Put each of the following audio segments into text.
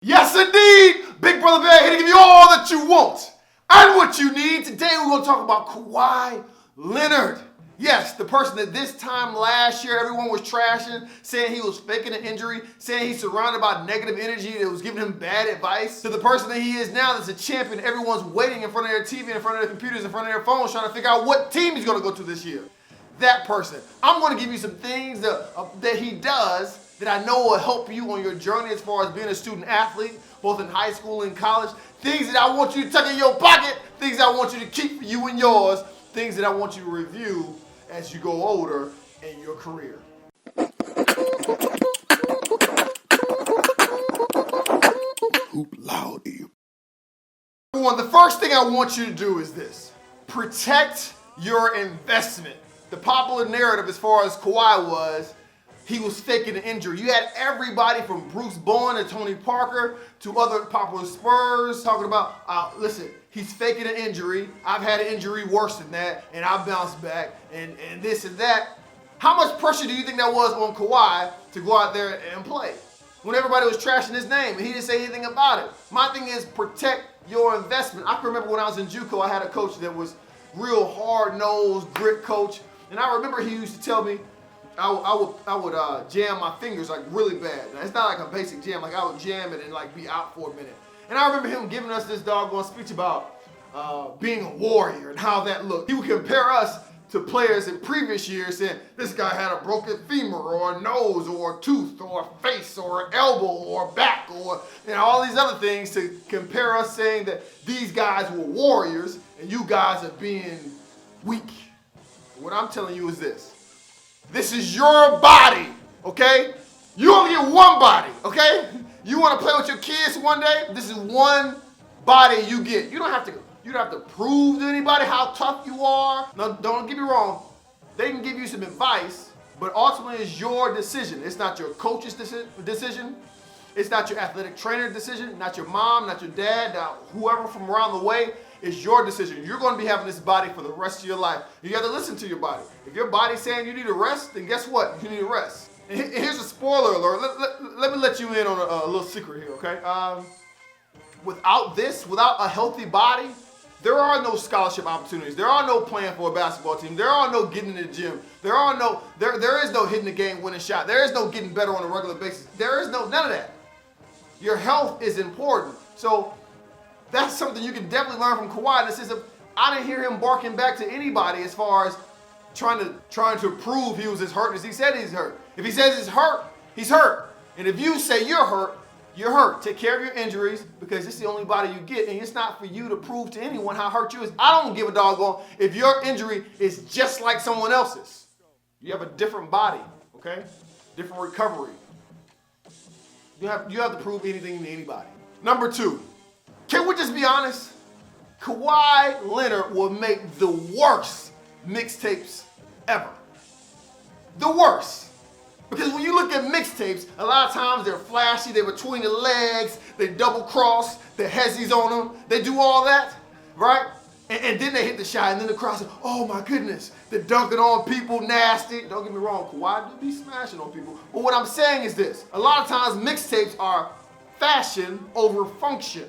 Yes, indeed! Big Brother Bear here to give you all that you want and what you need. Today we're going to talk about Kawhi Leonard. Yes, the person that this time last year everyone was trashing, saying he was faking an injury, saying he's surrounded by negative energy that was giving him bad advice, to the person that he is now that's a champion. Everyone's waiting in front of their TV, in front of their computers, in front of their phones, trying to figure out what team he's going to go to this year. That person. I'm going to give you some things that he does that I know will help you on your journey as far as being a student athlete, both in high school and college. Things that I want you to tuck in your pocket, things I want you to keep for you and yours, things that I want you to review as you go older in your career. Hoop loud. One, the first thing I want you to do is this. Protect your investment. The popular narrative as far as Kawhi was, he was faking an injury. You had everybody from Bruce Bowen to Tony Parker to other popular Spurs talking about, listen, he's faking an injury. I've had an injury worse than that, and I bounced back, and this and that. How much pressure do you think that was on Kawhi to go out there and play when everybody was trashing his name and he didn't say anything about it? My thing is protect your investment. I can remember when I was in JUCO, I had a coach that was real hard-nosed, grit coach, and I remember he used to tell me, I would jam my fingers like really bad. Now, it's not like a basic jam, like I would jam it and like be out for a minute. And I remember him giving us this doggone speech about being a warrior and how that looked. He would compare us to players in previous years saying, this guy had a broken femur or a nose or a tooth or a face or an elbow or a back or all these other things to compare us, saying that these guys were warriors and you guys are being weak. What I'm telling you is this. This is your body, okay? You only get one body, okay? You want to play with your kids one day? This is one body you get. You don't have to prove to anybody how tough you are. No, don't get me wrong. They can give you some advice, but ultimately it's your decision. It's not your coach's decision. It's not your athletic trainer decision, not your mom, not your dad, not whoever from around the way. It's your decision. You're going to be having this body for the rest of your life. You got to listen to your body. If your body's saying you need a rest, then guess what? You need a rest. And here's a spoiler alert. Let me let you in on a little secret here, okay? Without a healthy body, there are no scholarship opportunities. There are no playing for a basketball team. There are no getting in the gym. There is no hitting the game winning shot. There is no getting better on a regular basis. There is none of that. Your health is important. So that's something you can definitely learn from Kawhi in the sense of I didn't hear him barking back to anybody as far as trying to prove he was as hurt as he said he's hurt. If he says he's hurt, he's hurt. And if you say you're hurt, you're hurt. Take care of your injuries because it's the only body you get, and it's not for you to prove to anyone how hurt you is. I don't give a doggone if your injury is just like someone else's. You have a different body, okay? Different recovery. You have to prove anything to anybody. Number two. Can we just be honest? Kawhi Leonard will make the worst mixtapes ever. The worst. Because when you look at mixtapes, a lot of times they're flashy, they're between the legs, they double cross, the hezzies on them, they do all that, right? And then they hit the shot, and then the crowd says, oh my goodness, they're dunking on people, nasty. Don't get me wrong, Kawhi do be smashing on people. But what I'm saying is this, a lot of times mixtapes are fashion over function.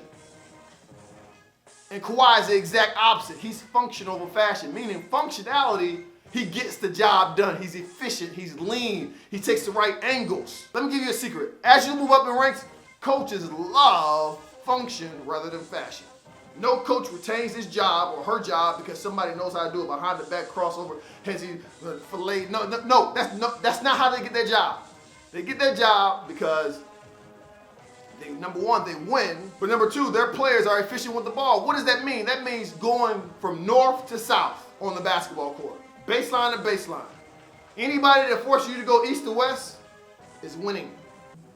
And Kawhi is the exact opposite. He's function over fashion, meaning functionality, he gets the job done. He's efficient, he's lean, he takes the right angles. Let me give you a secret. As you move up in ranks, coaches love function rather than fashion. No coach retains his job or her job because somebody knows how to do it behind the back crossover, hezzy, fillet. No, that's not how they get their job. They get their job because number one, they win, but number two, their players are efficient with the ball. What does that mean? That means going from north to south on the basketball court, baseline to baseline. Anybody that forces you to go east to west is winning,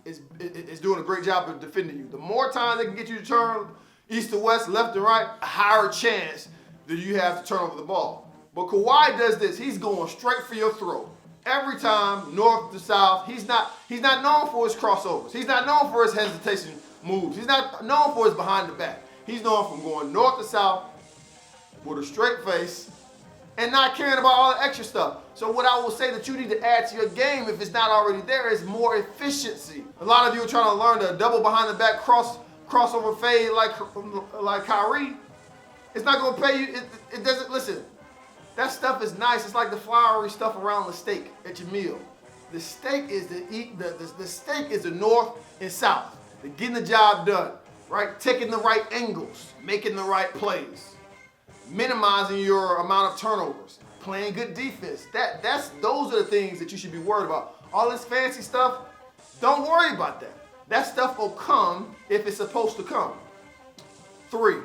is doing a great job of defending you. The more time they can get you to turn east to west, left to right, a higher chance that you have to turn over the ball. But Kawhi does this. He's going straight for your throat. Every time, north to south, he's not known for his crossovers. He's not known for his hesitation moves. He's not known for his behind the back. He's known from going north to south with a straight face and not caring about all the extra stuff. So what I will say that you need to add to your game, if it's not already there, is more efficiency. A lot of you are trying to learn the double behind the back crossover fade like Kyrie. It's not going to pay you. It doesn't. Listen, that stuff is nice. It's like the floury stuff around the steak at your meal. The steak is the steak is the north and south. The getting the job done, right? Taking the right angles, making the right plays, minimizing your amount of turnovers, playing good defense. Those are the things that you should be worried about. All this fancy stuff, don't worry about that. That stuff will come if it's supposed to come. 3.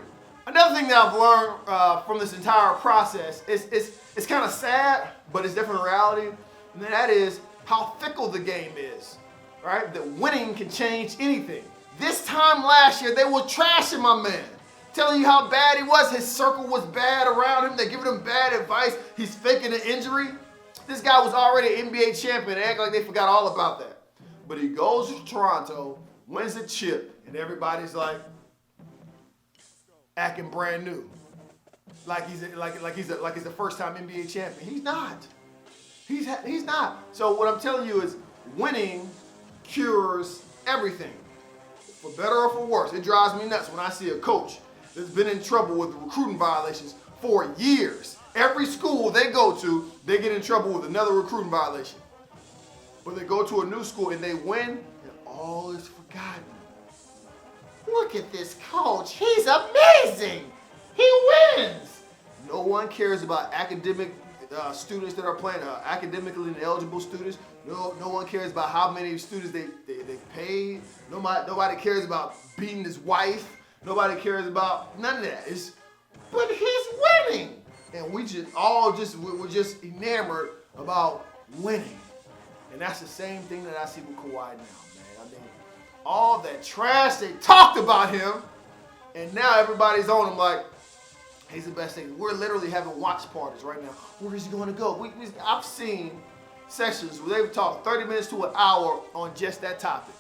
Another thing that I've learned from this entire process is it's kind of sad, but it's definitely reality, and that is how fickle the game is, right? That winning can change anything. This time last year, they were trashing my man, telling you how bad he was. His circle was bad around him. They're giving him bad advice. He's faking an injury. This guy was already an NBA champion. They act like they forgot all about that. But he goes to Toronto, wins a chip, and everybody's like acting brand new, like he's the first time NBA champion. He's not. He's not. So what I'm telling you is, winning cures everything, for better or for worse. It drives me nuts when I see a coach that's been in trouble with recruiting violations for years. Every school they go to, they get in trouble with another recruiting violation. But they go to a new school and they win, and all is forgotten. Look at this coach. He's amazing. He wins. No one cares about academic students that are playing, academically ineligible students. No one cares about how many students they paid. Nobody cares about beating his wife. Nobody cares about none of that. But he's winning. And we're just enamored about winning. And that's the same thing that I see with Kawhi now, man. I mean, all that trash they talked about him, and now everybody's on him like, he's the best thing. We're literally having watch parties right now. Where is he going to go? I've seen sessions where they've talked 30 minutes to an hour on just that topic.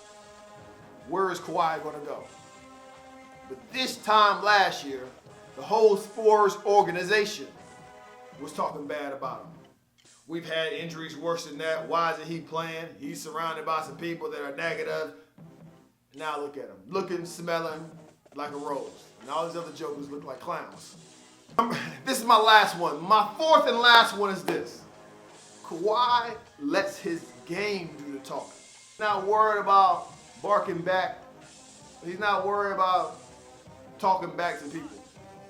Where is Kawhi going to go? But this time last year, the whole Spurs organization was talking bad about him. We've had injuries worse than that. Why isn't he playing? He's surrounded by some people that are negative. Now look at him, looking, smelling like a rose. And all these other jokers look like clowns. This is my last one. My 4th and last one is this. Kawhi lets his game do the talking. He's not worried about barking back. He's not worried about talking back to people.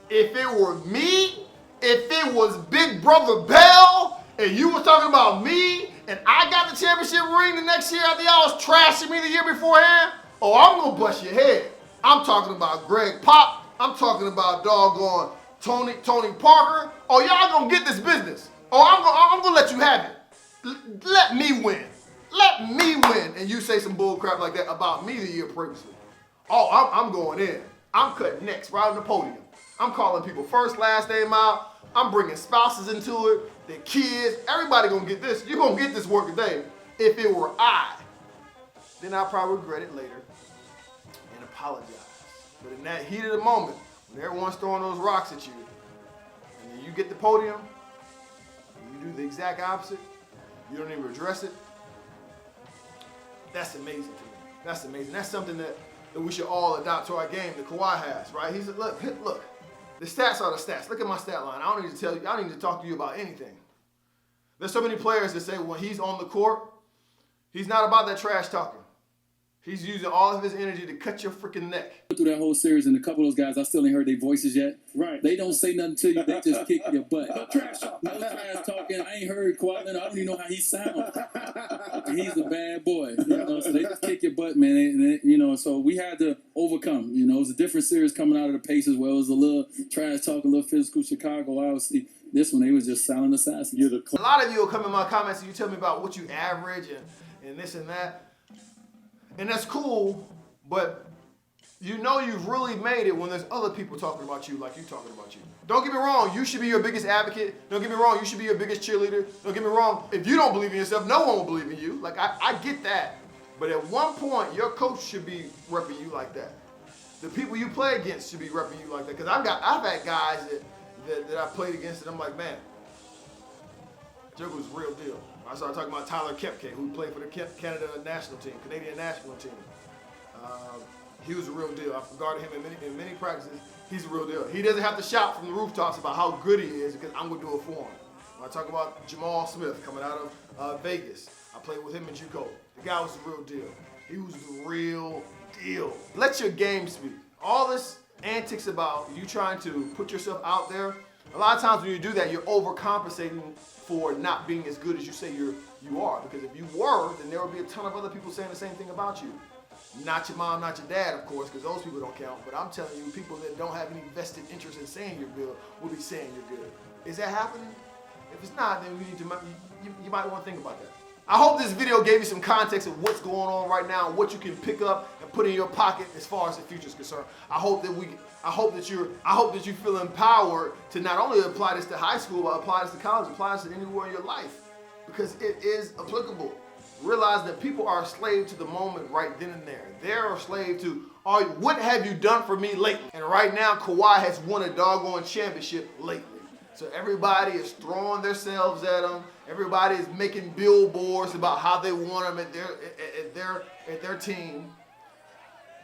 If it were me, if it was Big Brother Bell, and you were talking about me, and I got the championship ring the next year after y'all was trashing me the year beforehand, oh, I'm going to bust your head. I'm talking about Greg Pop. I'm talking about doggone Tony Parker. Oh, y'all going to get this business. Oh, I'm going to let you have it. Let me win. Let me win. And you say some bull crap like that about me the year previously. Oh, I'm going in. I'm cutting necks right on the podium. I'm calling people first, last name out. I'm bringing spouses into it, the kids. Everybody gonna get this. You're gonna get this work today. If it were I, then I'll probably regret it later and apologize. But in that heat of the moment, when everyone's throwing those rocks at you, and then you get the podium, and you do the exact opposite, you don't even address it, that's amazing to me. That's amazing. That's something that we should all adopt to our game that Kawhi has, right? He said, look, the stats are the stats. Look at my stat line. I don't need to tell you, I don't need to talk to you about anything. There's so many players that say when he's on the court, he's not about that trash talking. He's using all of his energy to cut your freaking neck. Through that whole series, and a couple of those guys, I still ain't heard their voices yet. Right. They don't say nothing to you. They just kick your butt. No trash talking. No trash talking. I ain't heard Kawhi Leonard. I don't even know how he sounds. He's a bad boy. So they just kick your butt, man. And so we had to overcome. It was a different series coming out of the Pacers where it was a little trash talk, a little physical. Chicago, obviously. This one, they was just silent assassins. A lot of you will come in my comments and you tell me about what you average and this and that. And that's cool, but you've really made it when there's other people talking about you like you talking about you. Don't get me wrong, you should be your biggest advocate. Don't get me wrong, you should be your biggest cheerleader. Don't get me wrong, if you don't believe in yourself, no one will believe in you. Like, I get that. But at one point, your coach should be repping you like that. The people you play against should be repping you like that. Because I've had guys that I played against and I'm like, man, Joker was a real deal. I started talking about Tyler Kepke, who played for the Canadian national team. He was a real deal. I've regarded him in many practices. He's a real deal. He doesn't have to shout from the rooftops about how good he is because I'm going to do it for him. When I talk about Jamal Smith coming out of Vegas, I played with him in JUCO. The guy was the real deal. He was the real deal. Let your game speak. All this antics about you trying to put yourself out there, a lot of times when you do that, you're overcompensating for not being as good as you say you are. Because if you were, then there would be a ton of other people saying the same thing about you. Not your mom, not your dad, of course, because those people don't count. But I'm telling you, people that don't have any vested interest in saying you're good will be saying you're good. Is that happening? If it's not, then you might want to think about that. I hope this video gave you some context of what's going on right now and what you can pick up and put in your pocket as far as the future is concerned. I hope that you feel empowered to not only apply this to high school, but apply this to college, apply this to anywhere in your life, because it is applicable. Realize that people are a slave to the moment right then and there. They're a slave to, what have you done for me lately? And right now, Kawhi has won a doggone championship lately. So everybody is throwing themselves at him. Everybody is making billboards about how they want him at their team.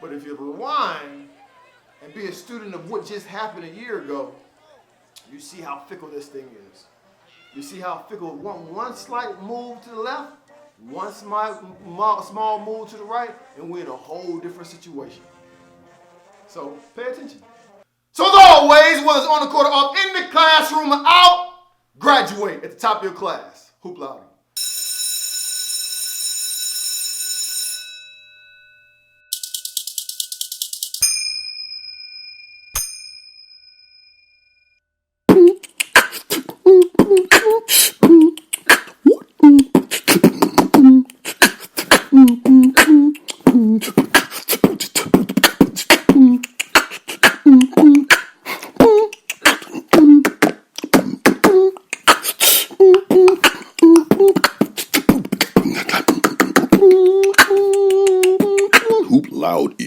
But if you rewind and be a student of what just happened a year ago, you see how fickle this thing is. You see how fickle one slight move to the left, one small move to the right, and we're in a whole different situation. So pay attention. So as always, whether it's on the court or off, in the classroom or out, graduate at the top of your class. Hoop louder. Hoop loud.